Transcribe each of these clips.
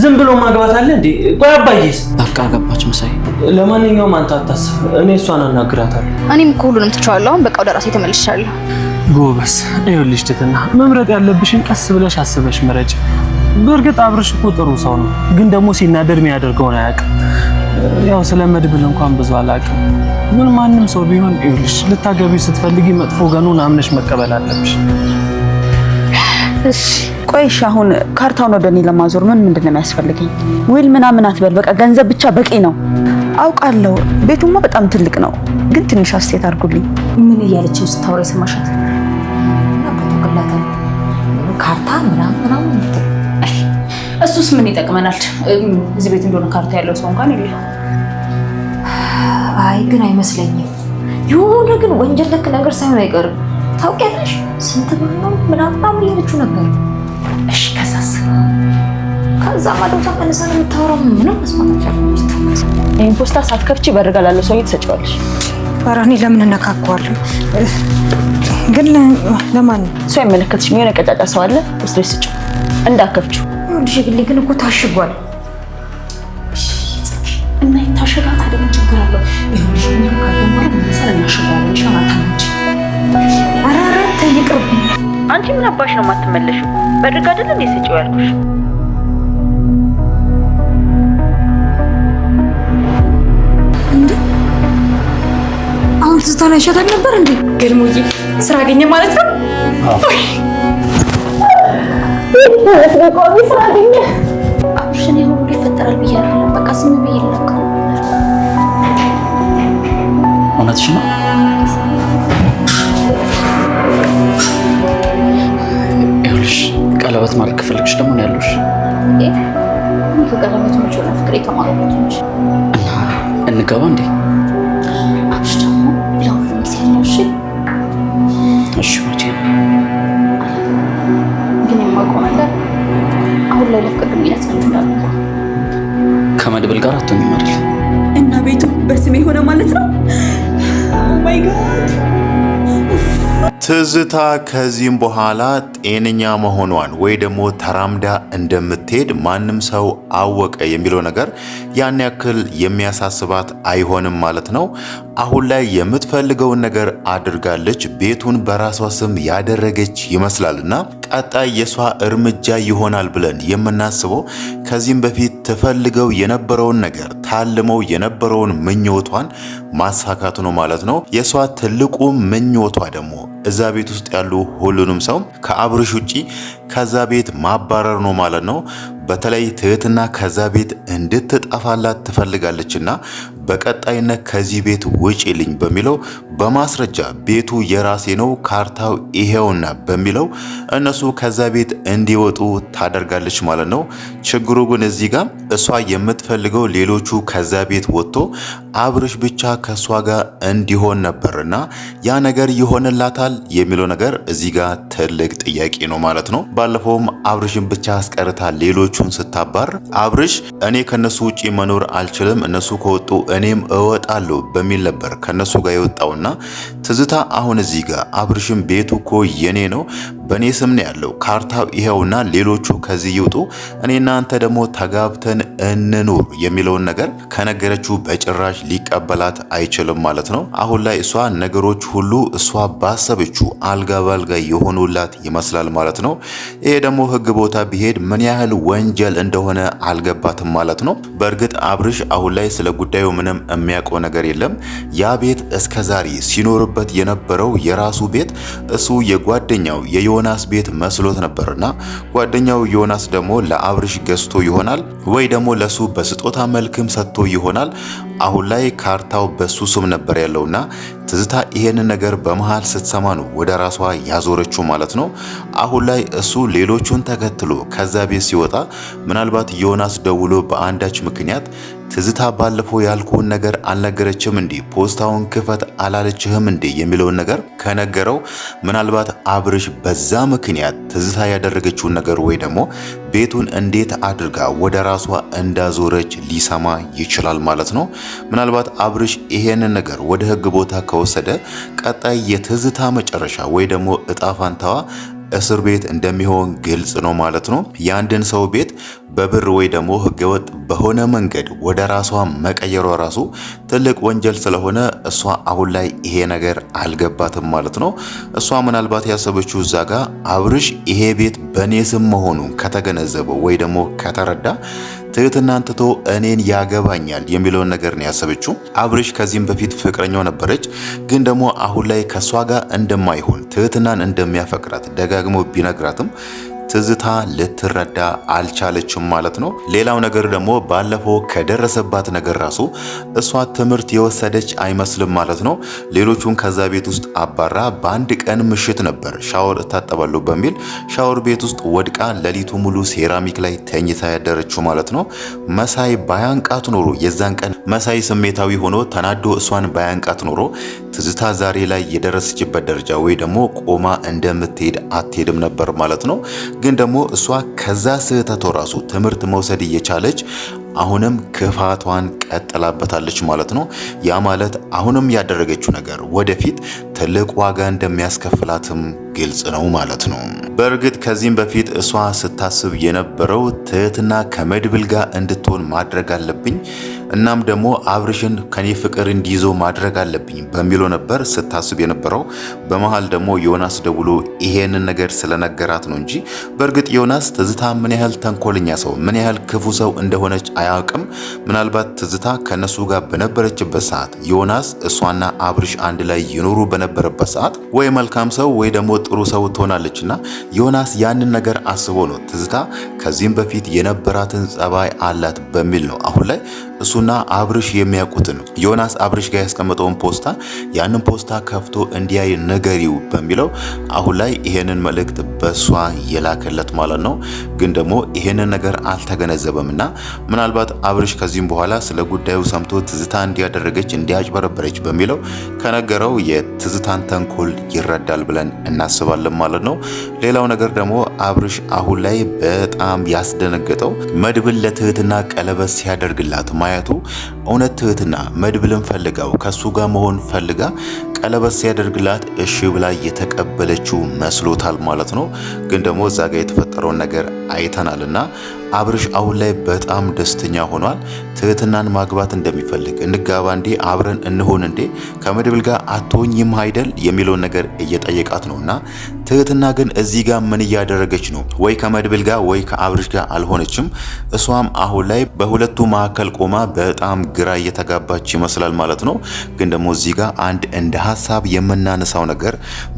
ዝም ብሎ ማግባት አለ እንዴ? ቆይ አባዬስ? በቃ ገባች መሳይ። ለማንኛውም አንተ አታስብ፣ እኔ እሷን አናግራታለሁ። እኔም ሁሉንም ትቼዋለሁ። አሁን በቃ ወደ ራሴ ተመልሻለሁ። ጎበስ። ይኸውልሽ ትትና መምረጥ ያለብሽን ቀስ ብለሽ አስበሽ ምረጭ። በእርግጥ አብርሽ እኮ ጥሩ ሰው ነው፣ ግን ደግሞ ሲናደድ የሚያደርገውን አያውቅም። ያው ስለ መድብል እንኳን ብዙ አላውቅም፣ ግን ማንም ሰው ቢሆን ይኸውልሽ ልታገቢ ስትፈልጊ መጥፎ ገኑን አምነሽ መቀበል አለብሽ። እሺ ቆይሽ፣ አሁን ካርታውን ወደ እኔ ለማዞር ምንድን ነው የሚያስፈልገኝ? ዊል ምናምን አትበል፣ በቃ ገንዘብ ብቻ በቂ ነው። አውቃለሁ ቤቱማ በጣም ትልቅ ነው፣ ግን ትንሽ አስተያየት አድርጉልኝ። ምን እያለችው ስታወራ የሰማሻት? ካርታ ምናምን እሱስ ምን ይጠቅመናል? እዚህ ቤት እንደሆነ ካርታ ያለው ሰው እንኳን የለም። አይ ግን አይመስለኝም። የሆነ ግን ወንጀል ነክ ነገር ሳይሆን አይቀርም። ታውቂያለሽ ስንት ብር ነው ምናምን እያለችው ነበር። እሺ ከዛ ማለቷ ቀንሳ ነው የምታወራው። ምንም መስማት አልቻልኩም። ይሄን ፖስታ ሳትከፍቺ በርጋ ላለው ሰው ትሰጪዋለሽ። ኧረ እኔ ለምን እነካከዋለሁ? ግን ለማን ሰው አይመለከትሽም። የሆነ ቀጫጫ ሰው አለ፣ ወስደሽ ስጪው እንዳከፍቺው። ልጅ ግን እኮ ታሽጓል። እና ታሸጋት አይደለም ችግር አለው። ይሁንሽ ምን ካለም ማለት መሰለ እናሽጋለን። ሻማታንቺ አራራ ተይቅርብኝ። አንቺ ምን አባሽ ነው የማትመለሺው? በርጋ አይደል እንዴ ስጪው ያልኩሽ? እንዴ አሁን ትዝታ ላይ ሸታል ነበር እንዴ? ገልሞዬ ስራ አገኘ ማለት ነው? አብሽን ሁሉ ይፈጠራል ብዬ አይደለም። በቃ ስም ብዬ ልለካ። እውነትሽ ነው። ይኸውልሽ ቀለበት ማድረግ ከፈለግሽ ደግሞ ነው ያለሽ። ቀለበቱ መቼ ነው? ፍቅር የተማረበት እንጂ እና እንገባ እንዴ? አብሽ ደግሞ ለሁሉም ጊዜ ያለው። እሺ መቼ ግን የማውቀው ነገር አሁን ላይ ለፍቅር ግንኙነት ነው እንዳለ ከመድብል ጋር አትሆኝም አይደል? እና ቤቱ በስሜ ሆነ ማለት ነው። ኦ ማይ ጋድ። ትዝታ ከዚህም በኋላ ጤነኛ መሆኗን ወይ ደግሞ ተራምዳ እንደምትሄድ ማንም ሰው አወቀ የሚለው ነገር ያን ያክል የሚያሳስባት አይሆንም ማለት ነው። አሁን ላይ የምትፈልገውን ነገር አድርጋለች። ቤቱን በራሷ ስም ያደረገች ይመስላልና ቀጣይ የሷ እርምጃ ይሆናል ብለን የምናስበው ከዚህም በፊት ትፈልገው የነበረውን ነገር ታልመው የነበረውን ምኞቷን ማሳካቱ ነው ማለት ነው። የሷ ትልቁ ምኞቷ ደግሞ እዛ ቤት ውስጥ ያሉ ሁሉንም ሰው ከአብርሽ ውጪ ከዛ ቤት ማባረር ነው ማለት ነው። በተለይ ትህትና ከዛ ቤት እንድትጠፋላት ትፈልጋለችና በቀጣይነት ከዚህ ቤት ውጪልኝ በሚለው በማስረጃ ቤቱ የራሴ ነው ካርታው ይሄውና በሚለው እነሱ ከዛ ቤት እንዲወጡ ታደርጋለች ማለት ነው። ችግሩ ግን እዚህ ጋር እሷ የምትፈልገው ሌሎቹ ከዛ ቤት ወጥቶ አብርሽ ብቻ ከሷ ጋር እንዲሆን ነበርና ያ ነገር ይሆንላታል የሚለው ነገር እዚህ ጋር ትልቅ ጥያቄ ነው ማለት ነው። ባለፈውም አብርሽን ብቻ አስቀርታ ሌሎቹን ስታባር አብርሽ እኔ ከነሱ ውጪ መኖር አልችልም፣ እነሱ ከወጡ እኔም እወጣለሁ በሚል ነበር ከነሱ ጋር የወጣውና ትዝታ አሁን እዚህ ጋር አብርሽን ቤቱ እኮ የኔ ነው በኔ ስም ነው ያለው ካርታው ይሄውና ሌሎቹ ከዚህ ይውጡ እኔና አንተ ደግሞ ተጋብተን እንኑር የሚለውን ነገር ከነገረችው በጭራሽ ሊቀበላት አይችልም ማለት ነው። አሁን ላይ እሷ ነገሮች ሁሉ እሷ ባሰበችው አልጋ ባልጋ የሆኑላት ይመስላል ማለት ነው። ይሄ ደግሞ ህግ ቦታ ቢሄድ ምን ያህል ወንጀል እንደሆነ አልገባትም ማለት ነው። በእርግጥ አብርሽ አሁን ላይ ስለ ጉዳዩ ምንም የሚያውቀው ነገር የለም። ያ ቤት እስከዛሬ ሲኖርበት የነበረው የራሱ ቤት እሱ የጓደኛው ዮናስ ቤት መስሎት ነበርና ጓደኛው ዮናስ ደግሞ ለአብርሽ ገዝቶ ይሆናል ወይ ደግሞ ለሱ በስጦታ መልክም ሰጥቶ ይሆናል። አሁን ላይ ካርታው በሱ ስም ነበር ያለውና ትዝታ ይሄንን ነገር በመሃል ስትሰማ ነው ወደ ራሷ ያዞረችው ማለት ነው። አሁን ላይ እሱ ሌሎቹን ተከትሎ ከዛ ቤት ሲወጣ ምናልባት ዮናስ ደውሎ በአንዳች ምክንያት ትዝታ ባለፈው ያልኩን ነገር አልነገረችም እንዴ ፖስታውን ክፈት አላለችህም እንዴ የሚለውን ነገር ከነገረው ምናልባት አብርሽ በዛ ምክንያት ትዝታ ያደረገችውን ነገር ወይ ደግሞ ቤቱን እንዴት አድርጋ ወደ ራሷ እንዳዞረች ሊሰማ ይችላል ማለት ነው። ምናልባት አብርሽ ይሄንን ነገር ወደ ህግ ቦታ ከወሰደ ቀጣይ የትዝታ መጨረሻ ወይ ደግሞ እጣ ፋንታዋ እስር ቤት እንደሚሆን ግልጽ ነው ማለት ነው። የአንድን ሰው ቤት በብር ወይ ደግሞ ህገወጥ በሆነ መንገድ ወደ ራሷ መቀየሯ ራሱ ትልቅ ወንጀል ስለሆነ እሷ አሁን ላይ ይሄ ነገር አልገባትም ማለት ነው። እሷ ምናልባት ያሰበችው እዛ ጋር አብርሽ ይሄ ቤት በኔ ስም መሆኑን ከተገነዘበው ወይ ደግሞ ከተረዳ ትህትናን ትቶ እኔን ያገባኛል የሚለውን ነገር ነው ያሰበችው። አብርሽ ከዚህም በፊት ፍቅረኛው ነበረች፣ ግን ደግሞ አሁን ላይ ከሷ ጋር እንደማይሆን ትህትናን እንደሚያፈቅራት ደጋግሞ ቢነግራትም ትዝታ ልትረዳ አልቻለችም ማለት ነው። ሌላው ነገር ደግሞ ባለፈው ከደረሰባት ነገር ራሱ እሷ ትምህርት የወሰደች አይመስልም ማለት ነው። ሌሎቹን ከዛ ቤት ውስጥ አባራ በአንድ ቀን ምሽት ነበር ሻወር እታጠባለሁ በሚል ሻወር ቤት ውስጥ ወድቃ ሌሊቱ ሙሉ ሴራሚክ ላይ ተኝታ ያደረችው ማለት ነው። መሳይ ባያንቃት ኖሮ የዛን ቀን መሳይ ስሜታዊ ሆኖ ተናዶ እሷን ባያንቃት ኖሮ ትዝታ ዛሬ ላይ የደረሰችበት ደረጃ ወይ ደግሞ ቆማ እንደምትሄድ አትሄድም ነበር ማለት ነው። ግን ደግሞ እሷ ከዛ ስህተቷ ራሱ ትምህርት መውሰድ እየቻለች አሁንም ክፋቷን ቀጥላበታለች ማለት ነው። ያ ማለት አሁንም ያደረገችው ነገር ወደፊት ትልቅ ዋጋ እንደሚያስከፍላትም ግልጽ ነው ማለት ነው። በእርግጥ ከዚህም በፊት እሷ ስታስብ የነበረው ትህትና ከመድብል ጋር እንድትሆን ማድረግ አለብኝ፣ እናም ደግሞ አብርሽን ከኔ ፍቅር እንዲይዘው ማድረግ አለብኝ በሚለው ነበር ስታስብ የነበረው። በመሃል ደግሞ ዮናስ ደውሎ ይሄንን ነገር ስለነገራት ነው እንጂ በእርግጥ ዮናስ ትዝታ ምን ያህል ተንኮለኛ ሰው ምን ያህል ክፉ ሰው እንደሆነች አያውቅም። ምናልባት ትዝታ ከነሱ ጋር በነበረችበት ሰዓት ዮናስ እሷና አብርሽ አንድ ላይ ይኖሩ በነበረበት ሰዓት ወይ መልካም ሰው ወይ ደግሞ ጥሩ ሰው ትሆናለችና ዮናስ ያንን ነገር አስቦ ነው ትዝታ ከዚህም በፊት የነበራትን ጸባይ አላት በሚል ነው አሁን ላይ እሱና አብርሽ የሚያውቁትን ዮናስ አብርሽ ጋር ያስቀመጠውን ፖስታ ያንን ፖስታ ከፍቶ እንዲያይ ነገሪው በሚለው አሁን ላይ ይሄንን መልእክት በሷ የላከለት ማለት ነው። ግን ደግሞ ይሄንን ነገር አልተገነዘበምና ምናልባት አብርሽ ከዚህም በኋላ ስለ ጉዳዩ ሰምቶ ትዝታ እንዲያደረገች እንዲያጭበረበረች በሚለው ከነገረው የትዝታን ተንኮል ይረዳል ብለን እናስባለን ማለት ነው። ሌላው ነገር ደግሞ አብርሽ አሁን ላይ በጣም ያስደነገጠው መድብል ለትህትና ቀለበት ሲያደርግላት ማየቱ እውነት ትህትና መድብልን ፈልጋው ከሱ ጋር መሆን ፈልጋ ቀለበት ሲያደርግላት እሺ ብላ የተቀበለችው መስሎታል ማለት ነው። ግን ደግሞ እዛ ጋር የተፈጠረውን ነገር አይተናልና አብርሽ አሁን ላይ በጣም ደስተኛ ሆኗል። ትህትናን ማግባት እንደሚፈልግ እንጋባ እንዴ አብረን እንሆን እንዴ ከመድብል ጋር አትሆኝም አይደል የሚለውን ነገር እየጠየቃት ነውና ትህትና ግን እዚህ ጋር ምን እያደረገች ነው? ወይ ከመድብል ጋር ወይ ከአብርሽ ጋር አልሆነችም። እሷም አሁን ላይ በሁለቱ መካከል ቆማ በጣም ግራ እየተጋባች ይመስላል ማለት ነው። ግን ደግሞ እዚህ ጋር አንድ እንደ ሐሳብ የምናነሳው ነገር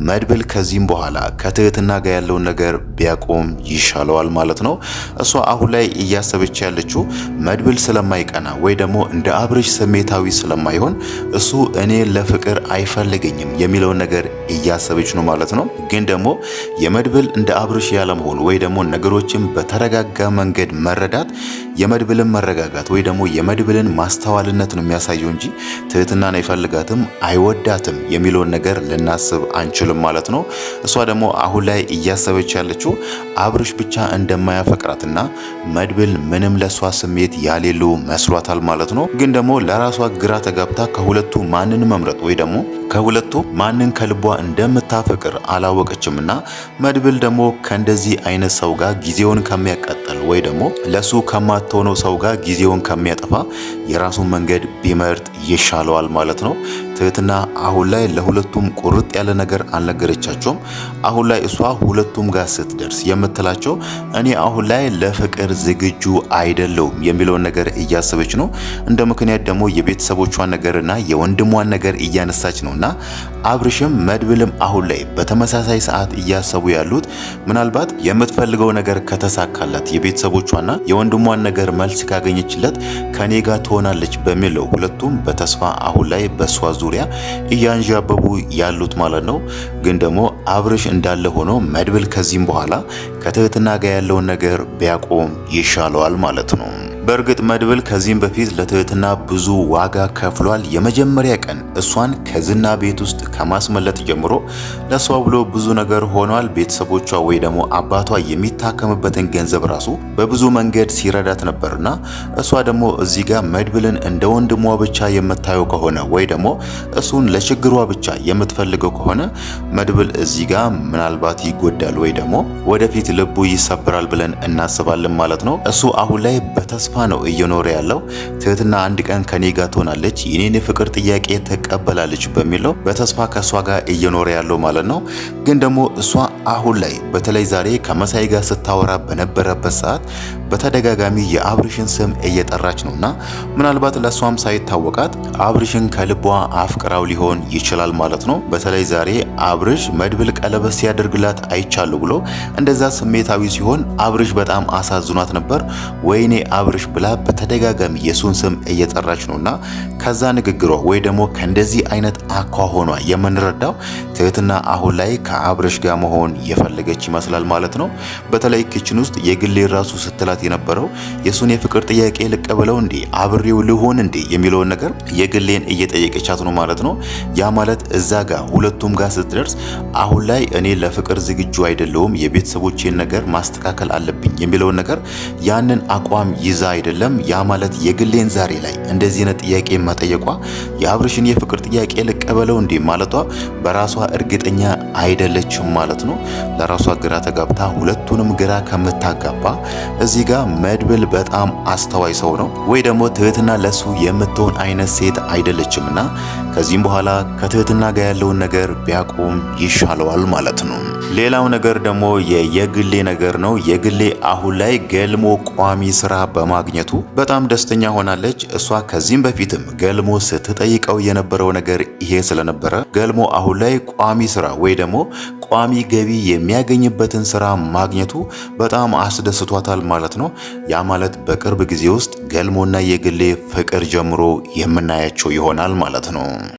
መድብል ከዚህም በኋላ ከትህትና ጋር ያለውን ነገር ቢያቆም ይሻለዋል ማለት ነው። እሷ አሁን ላይ እያሰበች ያለችው መድብል ስለማይቀና ወይ ደግሞ እንደ አብርሽ ስሜታዊ ስለማይሆን እሱ እኔ ለፍቅር አይፈልገኝም የሚለውን ነገር እያሰበች ነው ማለት ነው። ግን ደግሞ የመድብል እንደ አብርሽ ያለመሆኑ ወይ ደግሞ ነገሮችን በተረጋጋ መንገድ መረዳት የመድብልን መረጋጋት ወይ ደግሞ የመድብልን ማስተዋልነት ነው የሚያሳየው እንጂ ትህትናን አይፈልጋትም አይወዳትም የሚለውን ነገር ልናስብ አንችልም ማለት ነው። እሷ ደግሞ አሁን ላይ እያሰበች ያለችው አብርሽ ብቻ እንደማያፈቅራትና መድብል ምንም ለሷ ስሜት ያሌለው መስሏታል ማለት ነው። ግን ደግሞ ለራሷ ግራ ተጋብታ ከሁለቱ ማንን መምረጥ ወይ ደግሞ ከሁለቱ ማንን ከልቧ እንደምታፈቅር አላወቀችምና መድብል ደግሞ ከእንደዚህ አይነት ሰው ጋር ጊዜውን ከሚያቃጥል ወይ ደግሞ ለሱ ከማትሆነው ሰው ጋር ጊዜውን ከሚያጠፋ የራሱን መንገድ ቢመርጥ ይሻለዋል ማለት ነው። ትህትና አሁን ላይ ለሁለቱም ቁርጥ ያለ ነገር አልነገረቻቸውም። አሁን ላይ እሷ ሁለቱም ጋር ስትደርስ የምትላቸው እኔ አሁን ላይ ለፍቅር ዝግጁ አይደለሁም የሚለውን ነገር እያሰበች ነው። እንደ ምክንያት ደግሞ የቤተሰቦቿን ነገርና የወንድሟን ነገር እያነሳች ነውና አብርሽም መድብልም አሁን ላይ በተመሳሳይ ሰዓት እያሰቡ ያሉት ምናልባት የምትፈልገው ነገር ከተሳካላት የቤተሰቦቿና የወንድሟን ነገር መልስ ካገኘችለት ከኔ ጋር ትሆናለች በሚለው ሁለቱም በተስፋ አሁን ላይ በሷ ዙሪያ እያንዣበቡ ያሉት ማለት ነው። ግን ደግሞ አብርሽ እንዳለ ሆኖ መድብል ከዚህም በኋላ ከትህትና ጋር ያለውን ነገር ቢያቆም ይሻለዋል ማለት ነው። በእርግጥ መድብል ከዚህም በፊት ለትህትና ብዙ ዋጋ ከፍሏል። የመጀመሪያ ቀን እሷን ከዝና ቤት ውስጥ ከማስመለጥ ጀምሮ ለሷ ብሎ ብዙ ነገር ሆኗል። ቤተሰቦቿ ወይ ደግሞ አባቷ የሚታከምበትን ገንዘብ ራሱ በብዙ መንገድ ሲረዳት ነበርና እሷ ደግሞ እዚህ ጋር መድብልን እንደ ወንድሟ ብቻ የምታየው ከሆነ ወይ ደግሞ እሱን ለችግሯ ብቻ የምትፈልገው ከሆነ መድብል እዚህ ጋር ምናልባት ይጎዳል ወይ ደግሞ ወደፊት ልቡ ይሰብራል ብለን እናስባለን ማለት ነው። እሱ አሁን ላይ በተስፋ ነው እየኖረ ያለው። ትህትና አንድ ቀን ከኔ ጋር ትሆናለች፣ የኔን ፍቅር ጥያቄ ተቀበላለች በሚለው በተስፋ ከሷ ጋር እየኖረ ያለው ማለት ነው። ግን ደግሞ እሷ አሁን ላይ በተለይ ዛሬ ከመሳይ ጋር ስታወራ በነበረበት ሰዓት በተደጋጋሚ የአብርሽን ስም እየጠራች ነውና ምናልባት ለሷም ሳይታወቃት አብርሽን ከልቧ አፍቅራው ሊሆን ይችላል ማለት ነው። በተለይ ዛሬ አብርሽ መድብል ቀለበት ሲያደርግላት አይቻሉ ብሎ እንደዛ ስሜታዊ ሲሆን አብርሽ በጣም አሳዝኗት ነበር። ወይኔ አብርሽ ብላ በተደጋጋሚ የሱን ስም እየጠራች ነውና ከዛ ንግግሯ ወይ ደግሞ ከእንደዚህ አይነት አኳኋኗ የምንረዳው ትህትና አሁን ላይ ከአብርሽ ጋር መሆን የፈለገች ይመስላል ማለት ነው። በተለይ ኪችን ውስጥ የግሌ ራሱ ስትላት የነበረው የሱን የፍቅር ጥያቄ ልቀበለው እንዴ አብሬው ልሆን እንዴ የሚለውን ነገር የግሌን እየጠየቀቻት ነው ማለት ነው። ያ ማለት እዛ ጋር ሁለቱም ጋር ስትደርስ አሁን ላይ እኔ ለፍቅር ዝግጁ አይደለሁም፣ የቤተሰቦቼን ነገር ማስተካከል አለብኝ የሚለውን ነገር ያንን አቋም ይዛ አይደለም። ያ ማለት የግሌን ዛሬ ላይ እንደዚህ አይነት ጥያቄ መጠየቋ የአብርሽን የፍቅር ጥያቄ ልቀበለው እንዴ ማለቷ በራሷ እርግጠኛ አይደለችም ማለት ነው። ለራሷ ግራ ተጋብታ ሁለቱንም ግራ ከምታጋባ እዚህ ጋር መድብል በጣም አስተዋይ ሰው ነው ወይ ደግሞ ትህትና ለሱ የምትሆን አይነት ሴት አይደለችምና ከዚህም በኋላ ከትህትና ጋር ያለውን ነገር ቢያቆም ይሻለዋል ማለት ነው። ሌላው ነገር ደግሞ የግሌ ነገር ነው። የግሌ አሁን ላይ ገልሞ ቋሚ ስራ በማግኘቱ በጣም ደስተኛ ሆናለች። እሷ ከዚህም በፊትም ገልሞ ስትጠይቀው የነበረው ነገር ይሄ ስለነበረ ገልሞ አሁን ላይ ቋሚ ስራ ወይ ደግሞ ቋሚ ገቢ የሚያገኝበትን ስራ ማግኘቱ በጣም አስደስቷታል ማለት ነው። ያ ማለት በቅርብ ጊዜ ውስጥ ገልሞና የግሌ ፍቅር ጀምሮ የምናያቸው ይሆናል ማለት ነው።